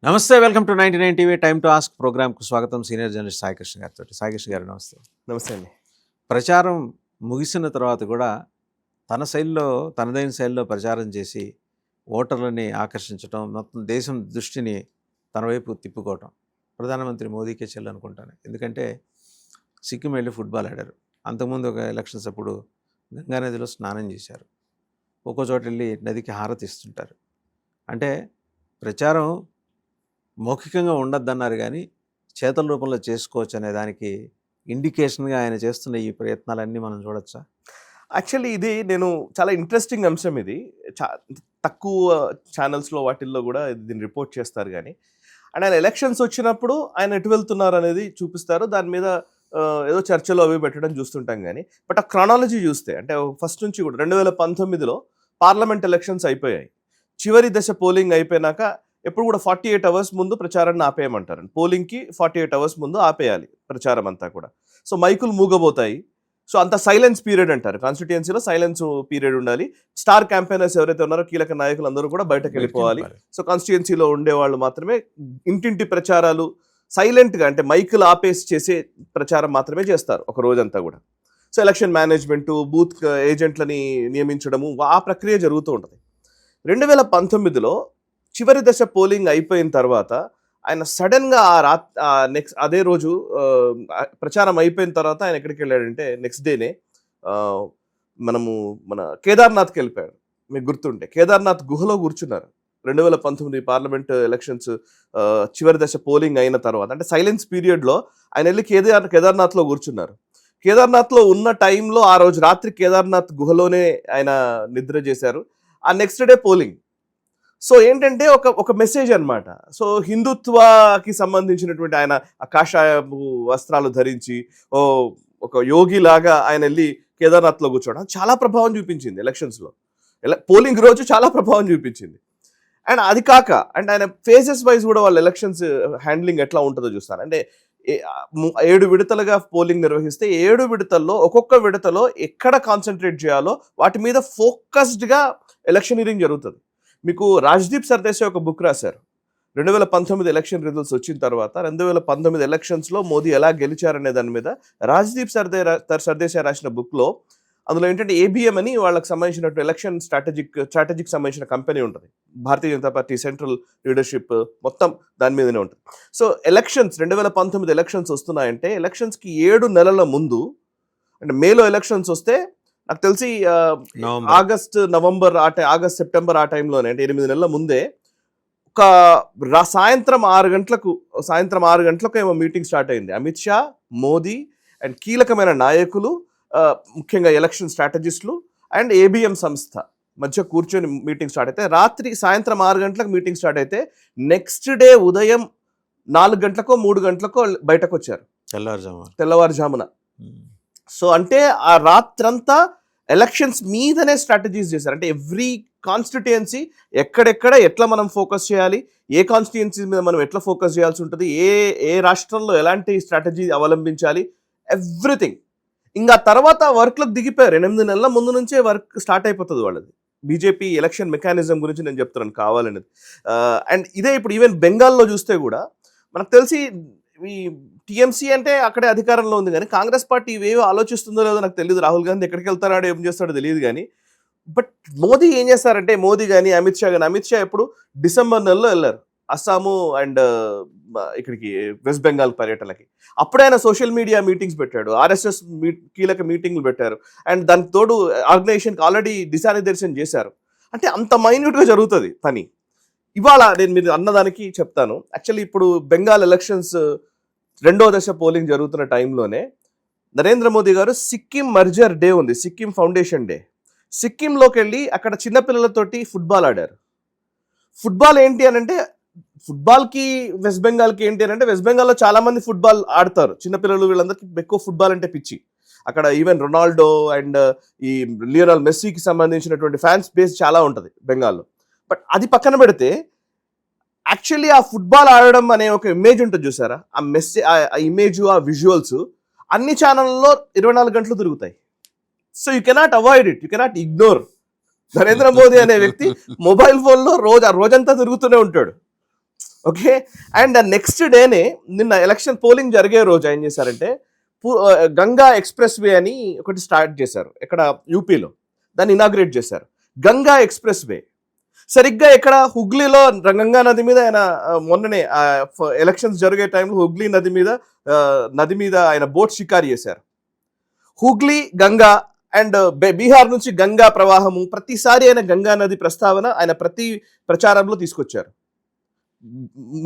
నమస్తే, welcome to 99 TV time to ask ప్రోగ్రామ్కు స్వాగతం. సీనియర్ జర్నలిస్ట్ సాయికృష్ణ గారితో. సాయికృష్ణ గారు నమస్తే. నమస్తే అండి. ప్రచారం ముగిసిన తర్వాత కూడా తనదైన శైలిలో ప్రచారం చేసి ఓటర్లని ఆకర్షించడం, మొత్తం దేశం దృష్టిని తన వైపు తిప్పుకోవటం ప్రధానమంత్రి మోదీకే చెల్లనుకుంటాను. ఎందుకంటే సిక్కిం వెళ్ళి ఫుట్బాల్ ఆడారు. అంతకుముందు ఒక ఎలక్షన్స్ అప్పుడు గంగానదిలో స్నానం చేశారు. ఒక్కో చోట వెళ్ళి నదికి హారతి ఇస్తుంటారు. అంటే ప్రచారం మౌఖికంగా ఉండద్దన్నారు, కానీ చేతల రూపంలో చేసుకోవచ్చు అనే దానికి ఇండికేషన్గా ఆయన చేస్తున్న ఈ ప్రయత్నాలన్నీ మనం చూడొచ్చా? యాక్చువల్లీ ఇది నేను చాలా ఇంట్రెస్టింగ్ అంశం. ఇది తక్కువ ఛానల్స్లో వాటిల్లో కూడా దీన్ని రిపోర్ట్ చేస్తారు. కానీ అండ్ ఆయన ఎలక్షన్స్ వచ్చినప్పుడు ఆయన ఎటు వెళ్తున్నారు అనేది చూపిస్తారు. దాని మీద ఏదో చర్చలు అవి పెట్టడం చూస్తుంటాం. కానీ బట్ ఆ క్రానాలజీ చూస్తే అంటే ఫస్ట్ నుంచి కూడా 2019లో పార్లమెంట్ ఎలక్షన్స్ అయిపోయాయి. చివరి దశ పోలింగ్ అయిపోయినాక ఎప్పుడు కూడా 48 అవర్స్ ముందు ప్రచారాన్ని ఆపేయమంటారు. పోలింగ్కి 48 అవర్స్ ముందు ఆపేయాలి ప్రచారం అంతా కూడా. సో మైకులు మూగబోతాయి. సో అంత సైలెన్స్ పీరియడ్ అంటారు. కాన్స్టిట్యుయెన్సీలో సైలెన్స్ పీరియడ్ ఉండాలి. స్టార్ క్యాంపెయినర్స్ ఎవరైతే ఉన్నారో కీలక నాయకులు అందరూ కూడా బయటకు వెళ్ళిపోవాలి. సో కాన్స్టిట్యుయెన్సీలో ఉండేవాళ్ళు మాత్రమే ఇంటింటి ప్రచారాలు సైలెంట్గా, అంటే మైకులు ఆపేసి చేసే ప్రచారం మాత్రమే చేస్తారు ఒక రోజంతా కూడా. సో ఎలక్షన్ మేనేజ్మెంటు, బూత్ ఏజెంట్లని నియమించడము, ఆ ప్రక్రియ జరుగుతూ ఉంటుంది. 2019లో చివరి దశ పోలింగ్ అయిపోయిన తర్వాత ఆయన సడన్గా నెక్స్ట్ అదే రోజు ప్రచారం అయిపోయిన తర్వాత ఆయన ఎక్కడికి వెళ్ళాడంటే నెక్స్ట్ డేనే మన కేదార్నాథ్కి వెళ్ళిపోయాడు. మీకు గుర్తుంటే కేదార్నాథ్ గుహలో కూర్చున్నారు 2019 పార్లమెంట్ ఎలక్షన్స్ చివరి దశ పోలింగ్ అయిన తర్వాత. అంటే సైలెన్స్ పీరియడ్లో ఆయన వెళ్ళి కేదార్నాథ్లో కూర్చున్నారు. కేదార్నాథ్లో ఉన్న టైంలో ఆ రోజు రాత్రి కేదార్నాథ్ గుహలోనే ఆయన నిద్ర చేశారు. ఆ నెక్స్ట్ డే పోలింగ్. సో ఏంటంటే ఒక మెసేజ్ అనమాట. సో హిందుత్వకి సంబంధించినటువంటి ఆయన కాషాయ వస్త్రాలు ధరించి ఒక యోగి లాగా ఆయన వెళ్ళి కేదార్నాథ్లో కూర్చోవడం చాలా ప్రభావం చూపించింది ఎలక్షన్స్లో. పోలింగ్ రోజు చాలా ప్రభావం చూపించింది. అండ్ అది కాక అండ్ ఆయన ఫేజెస్ వైజ్ కూడా వాళ్ళ ఎలక్షన్స్ హ్యాండ్లింగ్ ఎట్లా ఉంటుందో చూస్తారు. అంటే 7 విడతలుగా పోలింగ్ నిర్వహిస్తే 7 విడతల్లో ఒక్కొక్క విడతలో ఎక్కడ కాన్సన్ట్రేట్ చేయాలో వాటి మీద ఫోకస్డ్గా ఎలక్షనీరింగ్ జరుగుతుంది. మీకు రాజ్దీప్ సర్దేశాయ్ ఒక బుక్ రాశారు. 2019 ఎలక్షన్ రిజల్ట్స్ వచ్చిన తర్వాత 2019 ఎలక్షన్స్లో మోదీ ఎలా గెలిచారనే దాని మీద రాజ్దీప్ సర్దేశాయ్ రాసిన బుక్లో అందులో ఏంటంటే ABM అని వాళ్ళకి సంబంధించినటువంటి ఎలక్షన్ స్ట్రాటజిక్ సంబంధించిన కంపెనీ ఉంటుంది. Bharatiya Janata party central leadership మొత్తం దాని మీదనే ఉంటుంది. సో ఎలక్షన్స్ 2019 ఎలక్షన్స్ వస్తున్నాయంటే ఎలక్షన్స్కి 7 నెలల ముందు, అంటే మేలో ఎలక్షన్స్ వస్తే నాకు తెలిసి ఆగస్ట్ సెప్టెంబర్ ఆ టైంలోనే, అంటే 8 నెలల ముందే సాయంత్రం 6 గంటలకు ఏమో మీటింగ్ స్టార్ట్ అయింది. అమిత్ షా, మోదీ అండ్ కీలకమైన నాయకులు, ముఖ్యంగా ఎలక్షన్ స్ట్రాటజిస్టులు అండ్ ABM సంస్థ మధ్య కూర్చొని మీటింగ్ స్టార్ట్ అయితే సాయంత్రం 6 గంటలకు మీటింగ్ స్టార్ట్ అయితే నెక్స్ట్ డే ఉదయం 4 గంటలకో 3 గంటలకో బయటకు వచ్చారు తెల్లవారుజామున. సో అంటే ఆ రాత్రంతా ఎలక్షన్స్ మీదనే స్ట్రాటజీస్ చేశారు. అంటే ఎవ్రీ కాన్స్టిట్యుయెన్సీ ఎక్కడెక్కడ ఎట్లా మనం ఫోకస్ చేయాలి, ఏ కాన్స్టిట్యుయెన్సీ మీద మనం ఎట్లా ఫోకస్ చేయాల్సి ఉంటుంది, ఏ రాష్ట్రంలో ఎలాంటి స్ట్రాటజీ అవలంబించాలి, ఎవ్రీథింగ్. ఇంకా తర్వాత వర్క్లకు దిగిపోయారు. 8 నెలల ముందు నుంచే వర్క్ స్టార్ట్ అయిపోతుంది వాళ్ళది. బీజేపీ ఎలక్షన్ మెకానిజం గురించి నేను చెప్తున్నాను కావాలనేది. అండ్ ఇదే ఇప్పుడు ఈవెన్ బెంగాల్లో చూస్తే కూడా మనకు తెలిసి ఈ TMC అంటే అక్కడే అధికారంలో ఉంది, కానీ కాంగ్రెస్ పార్టీ ఇవేవో ఆలోచిస్తుందో లేదో నాకు తెలియదు. రాహుల్ గాంధీ ఎక్కడికి వెళ్తాడో ఏం చేస్తాడో తెలియదు. కానీ బట్ మోదీ ఏం చేస్తారంటే, మోదీ కానీ అమిత్ షా ఎప్పుడు డిసెంబర్ నెలలో వెళ్ళారు అస్సాము అండ్ ఇక్కడికి వెస్ట్ బెంగాల్ పర్యటనకి. అప్పుడే ఆయన సోషల్ మీడియా మీటింగ్స్ పెట్టాడు, RSS కీలక మీటింగ్లు పెట్టారు. అండ్ దానికి తోడు ఆర్గనైజేషన్కి ఆల్రెడీ దిశానిర్దేశం చేశారు. అంటే అంత మైన్యూట్గా జరుగుతుంది పని. ఇవాళ నేను మీరు అన్నదానికి చెప్తాను. యాక్చువల్లీ ఇప్పుడు బెంగాల్ ఎలక్షన్స్ 2వ దశ పోలింగ్ జరుగుతున్న టైంలోనే నరేంద్ర మోదీ గారు సిక్కిం మర్జర్ డే ఉంది, సిక్కిం ఫౌండేషన్ డే. సిక్కింలోకి వెళ్ళి అక్కడ చిన్నపిల్లలతోటి ఫుట్బాల్ ఆడారు. ఫుట్బాల్ ఏంటి అని అంటే, ఫుట్బాల్కి వెస్ట్ బెంగాల్కి ఏంటి అని అంటే, వెస్ట్ బెంగాల్లో చాలా మంది ఫుట్బాల్ ఆడతారు చిన్నపిల్లలు, వీళ్ళందరికీ ఎక్కువ ఫుట్బాల్ అంటే పిచ్చి. అక్కడ ఈవెన్ రొనాల్డో అండ్ ఈ లియోనల్ మెస్సీకి సంబంధించినటువంటి ఫ్యాన్స్ బేస్ చాలా ఉంటుంది బెంగాల్లో. బట్ అది పక్కన పెడితే యాక్చువల్లీ ఆ ఫుట్బాల్ ఆడడం అనే ఒక ఇమేజ్ ఉంటుంది చూసారా, ఆ ఇమేజ్, ఆ విజువల్స్ అన్ని ఛానళ్ళలో 24 గంటలు తిరుగుతాయి. So you cannot avoid it, you cannot ignore. Narendra Modi అనే వ్యక్తి మొబైల్ ఫోన్లో రోజంతా తిరుగుతూనే ఉంటాడు. ఓకే. అండ్ నెక్స్ట్ డేనే నిన్న ఎలక్షన్ పోలింగ్ జరిగే రోజు ఏం చేశారంటే గంగా ఎక్స్ప్రెస్ వే అని ఒకటి స్టార్ట్ చేశారు ఇక్కడ యూపీలో. దాన్ని ఇనాగ్రేట్ చేశారు. గంగా ఎక్స్ప్రెస్ వే సరిగ్గా ఇక్కడ హుగ్లీలో గంగా నది మీద ఆయన మొన్ననే ఎలక్షన్స్ జరిగే టైంలో హుగ్లీ నది మీద ఆయన బోట్ షికారు చేశారు. హుగ్లీ గంగా అండ్ బీహార్ నుంచి గంగా ప్రవాహము ప్రతిసారి ఆయన గంగా నది ప్రస్తావన ఆయన ప్రతి ప్రచారంలో తీసుకొచ్చారు,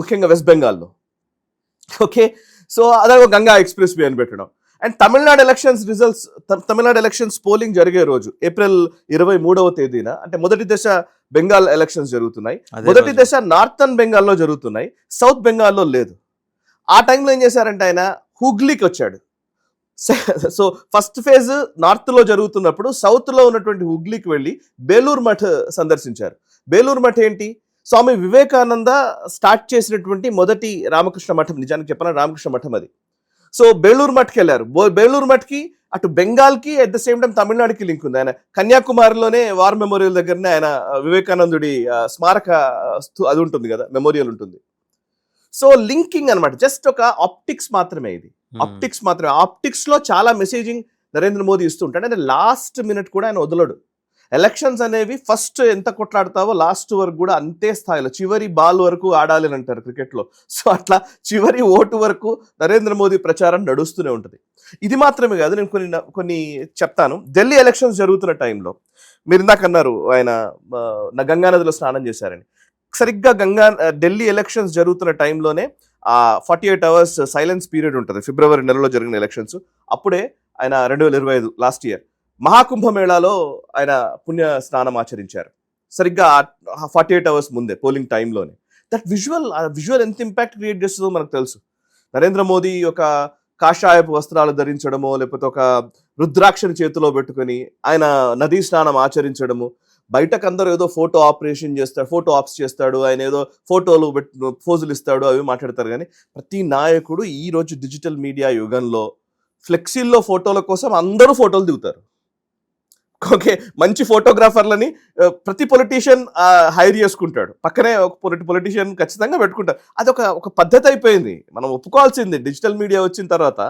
ముఖ్యంగా వెస్ట్ బెంగాల్లో. ఓకే, సో అదే గంగా ఎక్స్ప్రెస్ వే అని పెట్టడం. అండ్ తమిళనాడు ఎలక్షన్స్ పోలింగ్ జరిగే రోజు ఏప్రిల్ 23వ తేదీన, అంటే మొదటి దశ బెంగాల్ ఎలక్షన్స్ జరుగుతున్నాయి. మొదటి దశ నార్థన్ బెంగాల్లో జరుగుతున్నాయి, సౌత్ బెంగాల్లో లేదు. ఆ టైంలో ఏం చేశారంటే ఆయన హుగ్లీకి వచ్చాడు. సో ఫస్ట్ ఫేజ్ నార్త్ లో జరుగుతున్నప్పుడు సౌత్ లో ఉన్నటువంటి హుగ్లీకి వెళ్ళి బేలూర్ మఠ్ సందర్శించారు. బేలూర్ మఠ్ ఏంటి? స్వామి వివేకానంద స్టార్ట్ చేసినటువంటి మొదటి రామకృష్ణ మఠం, నిజానికి చెప్పాలని రామకృష్ణ మఠం అది. సో బేలూర్ మఠ్కి వెళ్ళారు. బేలూర్ మఠ్కి అటు బెంగాల్కి అట్ ద సేమ్ టైం తమిళనాడుకి లింక్ ఉంది. ఆయన కన్యాకుమారిలోనే వార్ మెమోరియల్ దగ్గరనే ఆయన వివేకానందుడి స్మారక అది ఉంటుంది కదా, మెమోరియల్ ఉంటుంది. సో లింకింగ్ అనమాట, జస్ట్ ఒక ఆప్టిక్స్ మాత్రమే ఇది, ఆప్టిక్స్ మాత్రమే. ఆప్టిక్స్ లో చాలా మెసేజింగ్ నరేంద్ర మోదీ ఇస్తుంటాడు. అంటే లాస్ట్ మినిట్ కూడా ఆయన వదలడు. ఎలక్షన్స్ అనేవి ఫస్ట్ ఎంత కొట్లాడతావో లాస్ట్ వరకు కూడా అంతే స్థాయిలో, చివరి బాల్ వరకు ఆడాలి అని అంటారు క్రికెట్లో. సో అట్లా చివరి ఓటు వరకు నరేంద్ర మోదీ ప్రచారం నడుస్తూనే ఉంటుంది. ఇది మాత్రమే కాదు, నేను కొన్ని చెప్తాను. ఢిల్లీ ఎలక్షన్స్ జరుగుతున్న టైంలో మీరు ఇందాక అన్నారు ఆయన గంగానదిలో స్నానం చేశారని. సరిగ్గా ఢిల్లీ ఎలక్షన్స్ జరుగుతున్న టైంలోనే 48 hours సైలెన్స్ పీరియడ్ ఉంటుంది, ఫిబ్రవరి నెలలో జరిగిన ఎలక్షన్స్. అప్పుడే ఆయన 2025 లాస్ట్ ఇయర్ మహాకుంభమేళాలో ఆయన పుణ్య స్నానం ఆచరించారు, సరిగ్గా 48 hours ముందే పోలింగ్ టైంలోనే. దట్ విజువల్ ఎంత ఇంపాక్ట్ క్రియేట్ చేస్తుందో మనకు తెలుసు. నరేంద్ర మోదీ ఒక కాషాయపు వస్త్రాలు ధరించడమో, లేకపోతే ఒక రుద్రాక్షని చేతిలో పెట్టుకొని ఆయన నదీ స్నానం ఆచరించడము, బయటకు అందరూ ఏదో ఫోటో ఆప్స్ చేస్తాడు, ఆయన ఏదో ఫోటోలు పోజులు ఇస్తాడు, అవి మాట్లాడతారు. కానీ ప్రతి నాయకుడు ఈ రోజు డిజిటల్ మీడియా యుగంలో ఫ్లెక్సీల్లో ఫోటోల కోసం అందరూ ఫోటోలు దిగుతారు. ఓకే, మంచి ఫోటోగ్రాఫర్లని ప్రతి పొలిటీషియన్ హైర్ చేసుకుంటాడు, పక్కనే ఒక పొలిటీషియన్ ఖచ్చితంగా పెట్టుకుంటారు. అది ఒక పద్ధతి అయిపోయింది, మనం ఒప్పుకోవాల్సింది డిజిటల్ మీడియా వచ్చిన తర్వాత.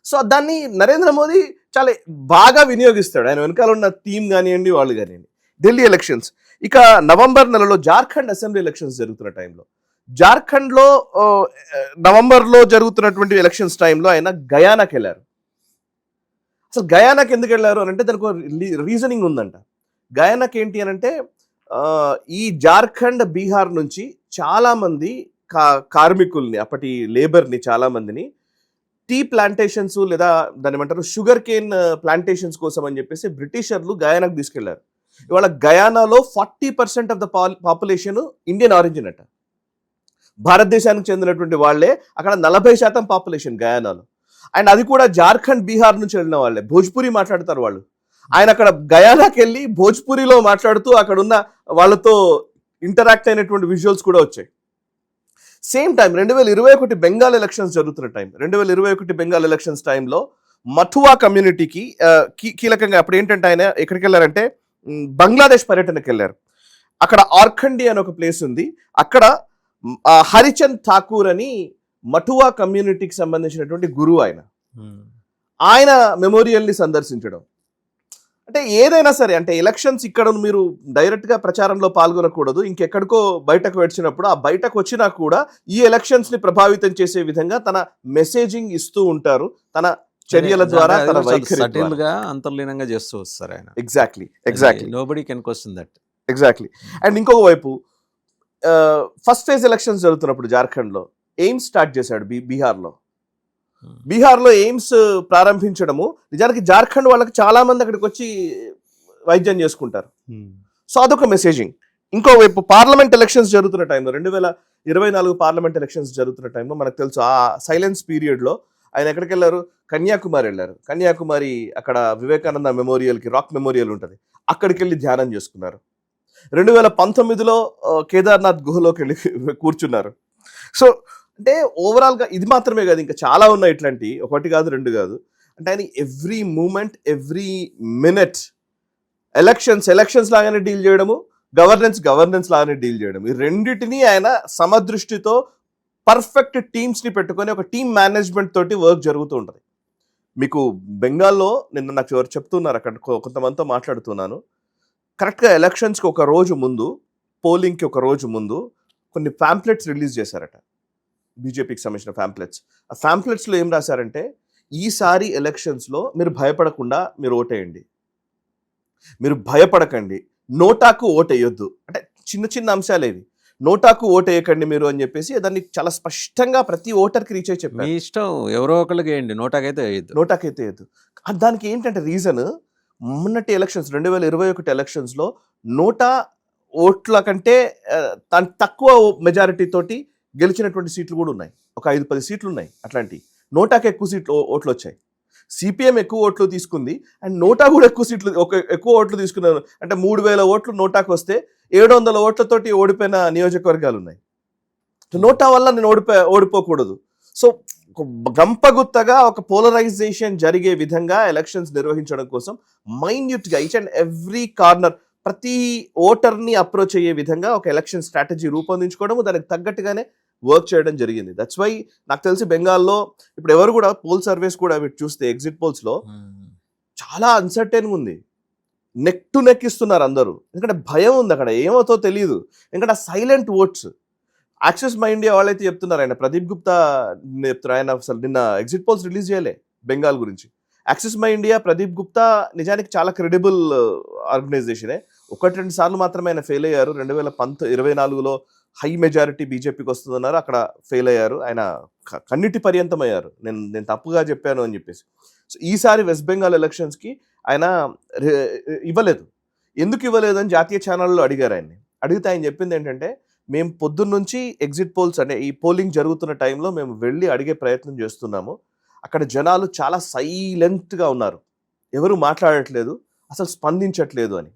సో దాన్ని నరేంద్ర మోదీ చాలా బాగా వినియోగిస్తాడు. ఆయన వెనకాల ఉన్న టీం కానివ్వండి, వాళ్ళు కానివ్వండి. ఢిల్లీ ఎలక్షన్స్, ఇక నవంబర్ నెలలో జార్ఖండ్ అసెంబ్లీ ఎలక్షన్స్ జరుగుతున్న టైంలో, జార్ఖండ్లో నవంబర్లో జరుగుతున్నటువంటి ఎలక్షన్స్ టైంలో ఆయన గయానాకి వెళ్ళారు. అసలు గయానాకి ఎందుకు వెళ్ళారు అని అంటే దానికి రీజనింగ్ ఉందంట. గయానాకి ఏంటి అని అంటే ఈ జార్ఖండ్, బీహార్ నుంచి చాలా మంది కార్మికుల్ని, అప్పటి లేబర్ని చాలా మందిని టీ ప్లాంటేషన్స్ లేదా దాని ఏమంటారు షుగర్ కేన్ ప్లాంటేషన్స్ కోసం అని చెప్పేసి బ్రిటిషర్లు గయానాకు తీసుకెళ్లారు. ఇవాళ గయానాలో 40% of the population Indian origin అట. భారతదేశానికి చెందినటువంటి వాళ్లే అక్కడ 40% పాపులేషన్ గయానాలో. అండ్ అది కూడా జార్ఖండ్, బీహార్ నుంచి వెళ్ళిన వాళ్ళే, భోజ్పురి మాట్లాడతారు వాళ్ళు. ఆయన అక్కడ గయానాకి వెళ్ళి భోజ్పురిలో మాట్లాడుతూ అక్కడ ఉన్న వాళ్ళతో ఇంటరాక్ట్ అయినటువంటి విజువల్స్ కూడా వచ్చాయి. సేమ్ టైం 2021 బెంగాల్ ఎలక్షన్స్ జరుగుతున్న టైం, 2021 బెంగాల్ ఎలక్షన్స్ టైంలో మథువా కమ్యూనిటీకి కీలకంగా అప్పుడు ఏంటంటే ఆయన ఎక్కడికి వెళ్ళారంటే బంగ్లాదేశ్ పర్యటనకి వెళ్ళారు. అక్కడ ఆర్ఖండి అని ఒక ప్లేస్ ఉంది, అక్కడ హరిచంద్ ఠాకూర్ అని మఠువా కమ్యూనిటీకి సంబంధించినటువంటి గురువు ఆయన మెమోరియల్ని సందర్శించడం. అంటే ఏదైనా సరే, అంటే ఎలక్షన్స్ ఇక్కడ మీరు డైరెక్ట్గా ప్రచారంలో పాల్గొనకూడదు, ఇంకెక్కడికో బయటకు వచ్చినప్పుడు ఆ బయటకు వచ్చినా కూడా ఈ ఎలక్షన్స్ని ప్రభావితం చేసే విధంగా తన మెసేజింగ్ ఇస్తూ ఉంటారు, తన చర్యల ద్వారా, తన వైఖరిగా అంతర్లీనంగా చేస్తూ వస్తారు ఆయన. Exactly nobody can question that. Exactly. And ఇంకొక వైపు ఫస్ట్ ఫేజ్ ఎలక్షన్స్ జరుగుతున్నప్పుడు జార్ఖండ్లో ఎయిమ్స్ స్టార్ట్ చేశాడు బీహార్లో ఎయిమ్స్ ప్రారంభించడము. నిజానికి జార్ఖండ్ వాళ్ళకి చాలా మంది అక్కడికి వచ్చి వైద్యం చేసుకుంటారు. సో అదొక మెసేజింగ్. ఇంకోవైపు పార్లమెంట్ ఎలక్షన్స్ జరుగుతున్న టైంలో, 2024 పార్లమెంట్ ఎలక్షన్స్ జరుగుతున్న టైంలో మనకు తెలుసు ఆ సైలెన్స్ పీరియడ్లో ఆయన ఎక్కడికి వెళ్ళారు? కన్యాకుమారి వెళ్ళారు. కన్యాకుమారి అక్కడ వివేకానంద మెమోరియల్కి, రాక్ మెమోరియల్ ఉంటుంది, అక్కడికి వెళ్ళి ధ్యానం చేసుకున్నారు. 2019లో కేదార్నాథ్ గుహలోకి వెళ్ళి కూర్చున్నారు. సో అంటే ఓవరాల్గా ఇది మాత్రమే కాదు, ఇంకా చాలా ఉన్నాయి ఇట్లాంటి, ఒకటి కాదు రెండు కాదు. అంటే ఆయన every moment, every minute elections లాగానే డీల్ చేయడము, గవర్నెన్స్ లాగానే డీల్ చేయడం, ఈ రెండిటిని ఆయన సమదృష్టితో పర్ఫెక్ట్ టీమ్స్ ని పెట్టుకొని ఒక టీమ్ మేనేజ్మెంట్ తోటి వర్క్ జరుగుతూ ఉంటుంది. మీకు బెంగాల్లో నిన్న నాకు ఎవరు చెప్తున్నారు, అక్కడ కొంతమందితో మాట్లాడుతున్నాను, కరెక్ట్గా ఎలక్షన్స్కి ఒక రోజు ముందు, పోలింగ్కి ఒక రోజు ముందు కొన్ని ప్యాంప్లెట్స్ రిలీజ్ చేశారట, బీజేపీకి సంబంధించిన ప్యాంప్లెట్స్. ఆ ప్యాంప్లెట్స్లో ఏం రాశారంటే, ఈసారి ఎలక్షన్స్లో మీరు భయపడకుండా మీరు ఓటేయండి, మీరు భయపడకండి, నోటాకు ఓటేయొద్దు, అంటే చిన్న చిన్న అంశాలేవి, నోటాకు ఓటేయకండి మీరు అని చెప్పేసి దాన్ని చాలా స్పష్టంగా ప్రతి ఓటర్కి రీచ్ అయ్యి చెప్పారు. మీ ఇష్టం, ఎవరో ఒకరికి వేయండి, నోటాకైతే వేయద్దు. నోటాకైతే వేయద్దు. దానికి ఏంటంటే రీజన్, మొన్నటి ఎలక్షన్స్ 2021 ఎలక్షన్స్లో నోటా ఓట్ల కంటే తక్కువ మెజారిటీ తోటి గెలిచినటువంటి సీట్లు కూడా ఉన్నాయి. ఒక 5-10 సీట్లు ఉన్నాయి అట్లాంటి. నోటాకి ఎక్కువ ఓట్లు వచ్చాయి. సిపిఎం ఎక్కువ ఓట్లు తీసుకుంది అండ్ నోటా కూడా ఎక్కువ ఓట్లు తీసుకున్నారు. అంటే 3000 ఓట్లు నోటాకు వస్తే 700 ఓట్లతోటి ఓడిపోయిన నియోజకవర్గాలు ఉన్నాయి. నోటా వల్ల నేను ఓడిపోకూడదు. సో గంపగుత్తగా ఒక పోలరైజేషన్ జరిగే విధంగా ఎలక్షన్స్ నిర్వహించడం కోసం మైన్యూట్గా ఈచ్ అండ్ ఎవ్రీ కార్నర్ ప్రతి ఓటర్ని అప్రోచ్ అయ్యే విధంగా ఒక ఎలక్షన్ స్ట్రాటజీ రూపొందించుకోవడము, దానికి తగ్గట్టుగానే వర్క్ చేయడం జరిగింది. దట్స్ వై నాకు తెలిసి బెంగాల్లో ఇప్పుడు ఎవరు కూడా పోల్ సర్వేస్ కూడా చూస్తే ఎగ్జిట్ పోల్స్లో చాలా అన్సర్టైన్గా ఉంది. నెక్ టు నెక్ ఇస్తున్నారు అందరూ, ఎందుకంటే భయం ఉంది, అక్కడ ఏమవుతో తెలియదు. ఎందుకంటే silent votes. Axis My India వాళ్ళైతే చెప్తున్నారు, ఆయన ప్రదీప్ గుప్తా చెప్తున్నారు, ఆయన అసలు నిన్న ఎగ్జిట్ పోల్స్ రిలీజ్ చేయలే బెంగాల్ గురించి. Access My India, Pradeep Gupta నిజానికి చాలా క్రెడిబుల్ ఆర్గనైజేషనే. 1-2 సార్లు మాత్రమే ఆయన ఫెయిల్ అయ్యారు. 2024లో హై మెజారిటీ బీజేపీకి వస్తుందన్నారు, అక్కడ ఫెయిల్ అయ్యారు. ఆయన కన్నిటి పర్యంతం అయ్యారు, నేను తప్పుగా చెప్పాను అని చెప్పేసి. సో ఈసారి వెస్ట్ బెంగాల్ ఎలక్షన్స్కి ఆయన ఇవ్వలేదు. ఎందుకు ఇవ్వలేదు అని జాతీయ ఛానల్లో అడిగారు ఆయన్ని. అడిగితే ఆయన చెప్పింది ఏంటంటే, మేము పొద్దున్న నుంచి ఎగ్జిట్ పోల్స్ అంటే ఈ పోలింగ్ జరుగుతున్న టైంలో మేము వెళ్ళి అడిగే ప్రయత్నం చేస్తున్నాము, అక్కడ జనాలు చాలా సైలెంట్గా ఉన్నారు, ఎవరు మాట్లాడట్లేదు, అసలు స్పందించట్లేదు అని.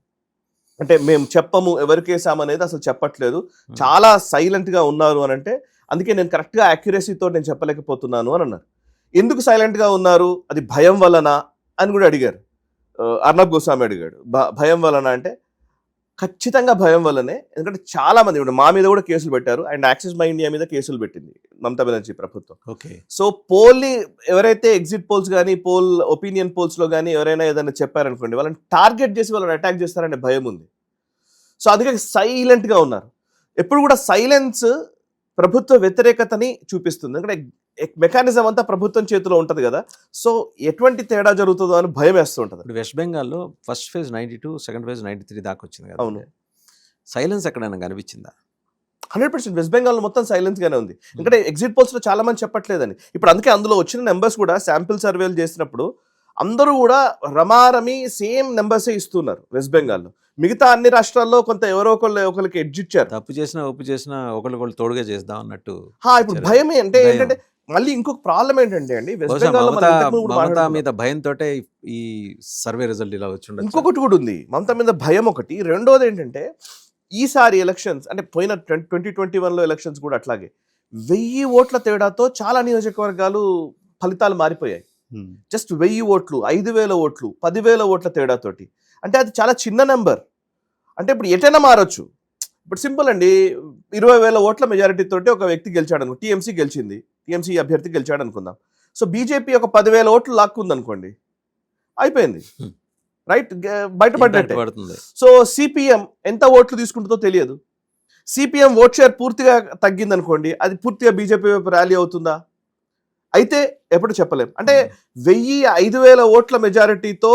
అంటే మేము చెప్పము ఎవరికేసామనేది అసలు చెప్పట్లేదు, చాలా సైలెంట్గా ఉన్నారు అని అంటే, అందుకే నేను కరెక్ట్గా యాక్యురసీతో నేను చెప్పలేకపోతున్నాను అని అన్నారు. ఎందుకు సైలెంట్గా ఉన్నారు, అది భయం వలన అని కూడా అడిగారు. అర్నబ్ గోస్వామి అడిగాడు, భయం వలన అంటే ఖచ్చితంగా భయం వల్లనే. ఎందుకంటే చాలా మంది ఇప్పుడు మా మీద కూడా కేసులు పెట్టారు, అండ్ యాక్సెస్ మై ఇండియా మీద కేసులు పెట్టింది మమతా బెనర్జీ ప్రభుత్వం. ఓకే. సో ఎవరైతే ఎగ్జిట్ పోల్స్ కానీ ఒపీనియన్ పోల్స్లో కానీ ఎవరైనా ఏదైనా చెప్పారనుకోండి, వాళ్ళని టార్గెట్ చేసి వాళ్ళని అటాక్ చేస్తారనే భయం ఉంది. సో అందుకే సైలెంట్గా ఉన్నారు. ఎప్పుడు కూడా సైలెన్స్ ప్రభుత్వ వ్యతిరేకతని చూపిస్తుంది, ఎందుకంటే మెకానిజం అంతా ప్రభుత్వం చేతిలో ఉంటుంది కదా. సో ఎటువంటి తేడా జరుగుతుందో అని భయం వేస్తూ ఉంటుంది. ఇప్పుడు వెస్ట్ బెంగాల్లో ఫస్ట్ ఫేజ్ 92, సెకండ్ ఫేజ్ 93 దాకా వచ్చింది కదా. అవును. సైలెన్స్ ఎక్కడైనా కనిపించిందా? 100% వెస్ట్ బెంగాల్లో మొత్తం సైలెన్స్గానే ఉంది. ఎందుకంటే ఎగ్జిట్ పోల్స్లో చాలా మంది చెప్పట్లేదని. ఇప్పుడు అందుకే అందులో వచ్చిన నెంబర్స్ కూడా శాంపిల్ సర్వేలు చేసినప్పుడు అందరూ కూడా రమారమి సేమ్ నెంబర్సే ఇస్తున్నారు వెస్ట్ బెంగాల్లో. మిగతా అన్ని రాష్ట్రాల్లో కొంత ఎవరో ఒకరికి ఎడ్జ్ ఇచ్చారు. తప్పు చేసినా ఒప్పు చేసినా ఒకళ్ళు తోడుగా చేద్దాం అన్నట్టు. ఇప్పుడు భయమే అంటే ఏంటంటే, మళ్ళీ ఇంకొక ప్రాబ్లం ఏంటంటే అండి, వెస్ట్ బెంగాల్లో మమతా మీద భయంతో ఈ సర్వే రిజల్ట్ ఇలా వచ్చి ఇంకొకటి కూడా ఉంది. మమతా మీద భయం ఒకటి. రెండోది ఏంటంటే, ఈసారి ఎలక్షన్స్ అంటే పోయిన 2021లో ఎలక్షన్స్ కూడా అట్లాగే 1000 ఓట్ల తేడాతో చాలా నియోజకవర్గాలు ఫలితాలు మారిపోయాయి. జస్ట్ 1000 ఓట్లు, 5000 ఓట్లు, 10,000 ఓట్ల తేడాతోటి. అంటే అది చాలా చిన్న నెంబర్. అంటే ఇప్పుడు ఎటైనా మారొచ్చు. ఇప్పుడు సింపుల్ అండి, 20,000 ఓట్ల మెజారిటీ తోటి ఒక వ్యక్తి గెలిచాడు అనుకో, టీఎంసీ అభ్యర్థి గెలిచాడు అనుకుందాం. సో బీజేపీ ఒక 10,000 ఓట్లు లాక్కుంది అనుకోండి, అయిపోయింది, రైట్, బయటపడ్డట్టే. సో సిపిఎం ఎంత ఓట్లు తీసుకుంటుందో తెలియదు. సిపిఎం ఓట్ షేర్ పూర్తిగా తగ్గింది అనుకోండి, అది పూర్తిగా బీజేపీ వైపు ర్యాలీ అవుతుందా? అయితే ఎప్పుడు చెప్పలేం. అంటే 1000-5000 ఓట్ల మెజారిటీతో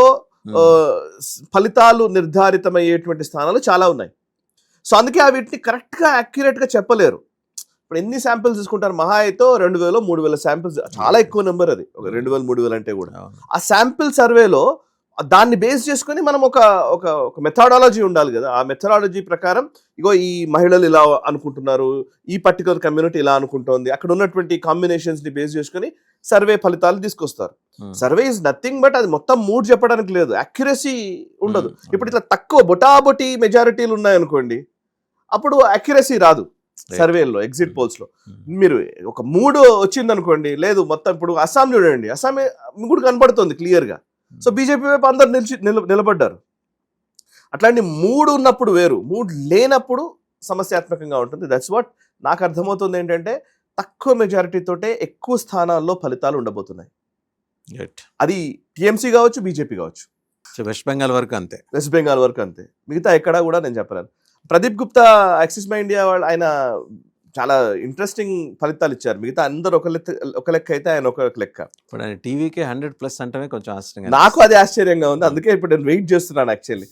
ఫలితాలు నిర్ధారితమయ్యేటువంటి స్థానాలు చాలా ఉన్నాయి. సో అందుకే వీటిని కరెక్ట్గా యాక్యురేట్గా చెప్పలేరు. ఇప్పుడు ఎన్ని శాంపిల్స్ తీసుకుంటారు, మహా అయితే 2000-3000 శాంపిల్స్, చాలా ఎక్కువ నెంబర్ అది, ఒక 2000-3000 అంటే కూడా. ఆ శాంపిల్ సర్వేలో దాన్ని బేస్ చేసుకొని మనం ఒక మెథడాలజీ ఉండాలి కదా. ఆ మెథడాలజీ ప్రకారం ఇగో ఈ మహిళలు ఇలా అనుకుంటున్నారు, ఈ పర్టికులర్ కమ్యూనిటీ ఇలా అనుకుంటోంది, అక్కడ ఉన్నటువంటి కాంబినేషన్స్ ని బేస్ చేసుకొని సర్వే ఫలితాలు తీసుకొస్తారు. సర్వే ఇస్ నథింగ్ బట్ అది మొత్తం మూడ్ చెప్పడానికి లేదు, అక్యురసీ ఉండదు. ఇప్పుడు ఇట్లా తక్కువ బొటాబొటి మెజారిటీలు ఉన్నాయనుకోండి, అప్పుడు అక్యురసీ రాదు సర్వేల్లో, ఎగ్జిట్ పోల్స్ లో. మీరు ఒక 3 వచ్చింది అనుకోండి, లేదు మొత్తం. ఇప్పుడు అస్సాం చూడండి, అస్సాం కూడా కనబడుతుంది క్లియర్ గా. సో బీజేపీ వైపు అందరు నిలబడ్డారు. అట్లాంటి మూడు ఉన్నప్పుడు వేరు, మూడు లేనప్పుడు సమస్యాత్మకంగా ఉంటుంది. దట్స్ వాట్ నాకు అర్థమవుతుంది. ఏంటంటే తక్కువ మెజారిటీ తోటే ఎక్కువ స్థానాల్లో ఫలితాలు ఉండబోతున్నాయి. రైట్. అది టీఎంసీ కావచ్చు, బీజేపీ కావచ్చు, సో వెస్ట్ బెంగాల్ వరకు అంతే. వెస్ట్ బెంగాల్ వరకు అంతే. మిగతా ఎక్కడా కూడా నేను చెప్పలేను. Pradeep Gupta axis my India వాళ్ళు ఆయన చాలా ఇంట్రెస్టింగ్ ఫలితాలు ఇచ్చారు. మిగతా అందరు ఒక లెక్క అయితే ఆయన ఒక లెక్క. ఇప్పుడు ఆయన టీవీకే 100+ అంటమే కొంచెం ఆశ్చర్యంగా నాకు అది ఆశ్చర్యంగా ఉంది. అందుకే ఇప్పుడు నేను వెయిట్ చేస్తున్నాను యాక్చువల్లీ.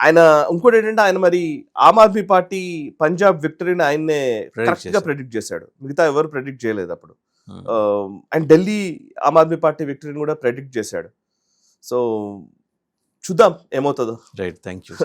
ఆయన ఇంకోటి ఏంటంటే ఆయన మరి ఆమ్ ఆద్మీ పార్టీ పంజాబ్ విక్టరీని ఆయన్నే కరెక్ట్ గా ప్రెడిక్ట్ చేశాడు. మిగతా ఎవరు ప్రెడిక్ట్ చేయలేదు అప్పుడు. అండ్ ఢిల్లీ ఆమ్ ఆద్మీ పార్టీ విక్టరీని కూడా ప్రెడిక్ట్ చేశాడు. సో చూద్దాం ఏమవుతుందో. రైట్. Thank you.